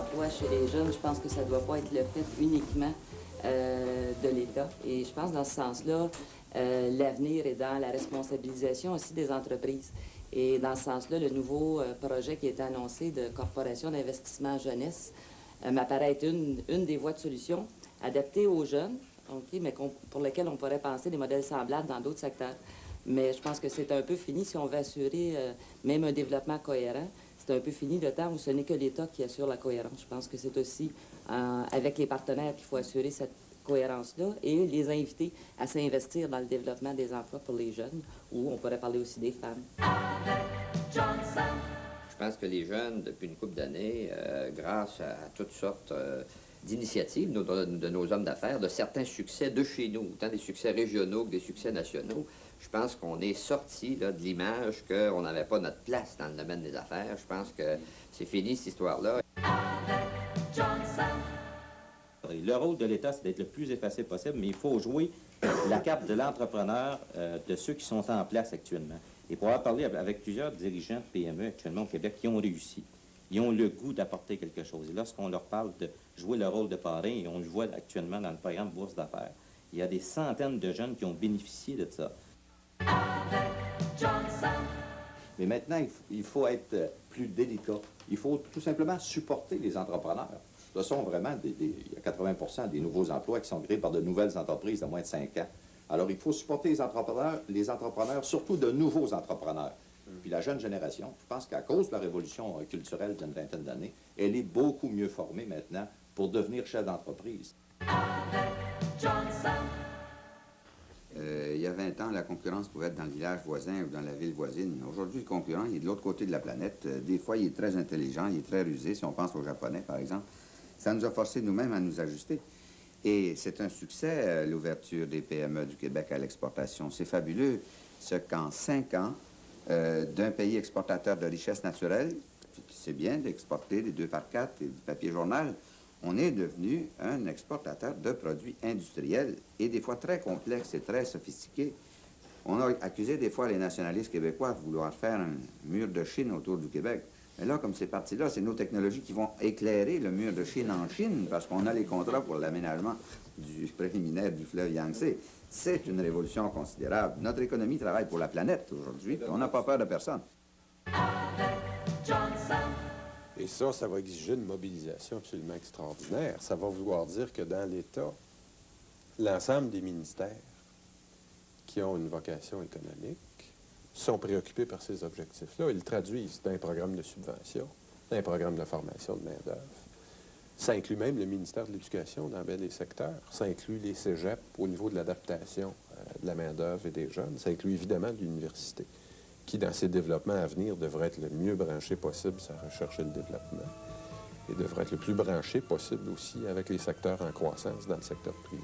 d'emploi chez les jeunes, je pense que ça ne doit pas être le fait uniquement de l'État. Et je pense dans ce sens-là, l'avenir est dans la responsabilisation aussi des entreprises. Et dans ce sens-là, le nouveau projet qui a été annoncé de Corporation d'investissement jeunesse m'apparaît être une des voies de solution adaptées aux jeunes, okay, mais pour lesquelles on pourrait penser des modèles semblables dans d'autres secteurs. Mais je pense que c'est un peu fini si on veut assurer même un développement cohérent. C'est un peu fini le temps où ce n'est que l'État qui assure la cohérence. Je pense que c'est aussi avec les partenaires qu'il faut assurer cette cohérence-là et les inviter à s'investir dans le développement des emplois pour les jeunes, ou on pourrait parler aussi des femmes. Je pense que les jeunes, depuis une couple d'années, grâce à toutes sortes d'initiatives de nos hommes d'affaires, de certains succès de chez nous, autant des succès régionaux que des succès nationaux, je pense qu'on est sorti de l'image qu'on n'avait pas notre place dans le domaine des affaires. Je pense que c'est fini, cette histoire-là. Le rôle de l'État, c'est d'être le plus effacé possible, mais il faut jouer la carte de l'entrepreneur de ceux qui sont en place actuellement. Et pour avoir parlé avec plusieurs dirigeants de PME actuellement au Québec qui ont réussi, ils ont le goût d'apporter quelque chose. Et lorsqu'on leur parle de jouer le rôle de parrain, et on le voit actuellement dans le programme Bourse d'affaires, il y a des centaines de jeunes qui ont bénéficié de ça. Mais maintenant, il faut être plus délicat. Il faut tout simplement supporter les entrepreneurs. Ce sont vraiment il y a 80% des nouveaux emplois qui sont créés par de nouvelles entreprises de moins de 5 ans. Alors, il faut supporter les entrepreneurs, surtout de nouveaux entrepreneurs. Puis la jeune génération, je pense qu'à cause de la révolution culturelle d'une vingtaine d'années, elle est beaucoup mieux formée maintenant pour devenir chef d'entreprise. Il y a 20 ans, la concurrence pouvait être dans le village voisin ou dans la ville voisine. Aujourd'hui, le concurrent, il est de l'autre côté de la planète. Des fois, il est très intelligent, il est très rusé, si on pense aux Japonais, par exemple. Ça nous a forcé nous-mêmes à nous ajuster. Et c'est un succès, l'ouverture des PME du Québec à l'exportation. C'est fabuleux, ce qu'en 5 ans, d'un pays exportateur de richesses naturelles, c'est bien d'exporter des 2x4 et du papier journal, on est devenu un exportateur de produits industriels et des fois très complexes et très sophistiqués. On a accusé des fois les nationalistes québécois de vouloir faire un mur de Chine autour du Québec. Mais là, comme c'est parti là, c'est nos technologies qui vont éclairer le mur de Chine en Chine parce qu'on a les contrats pour l'aménagement du préliminaire du fleuve Yangtze. C'est une révolution considérable. Notre économie travaille pour la planète aujourd'hui, puis on n'a pas peur de personne. Et ça va exiger une mobilisation absolument extraordinaire. Ça va vouloir dire que dans l'État, l'ensemble des ministères qui ont une vocation économique sont préoccupés par ces objectifs-là. Ils le traduisent dans un programme de subvention, dans un programme de formation de main-d'œuvre. Ça inclut même le ministère de l'Éducation dans bien des secteurs. Ça inclut les cégeps au niveau de l'adaptation de la main-d'œuvre et des jeunes. Ça inclut évidemment l'université, qui, dans ses développements à venir, devrait être le mieux branché possible sur la recherche et le développement, et devrait être le plus branché possible aussi avec les secteurs en croissance dans le secteur privé.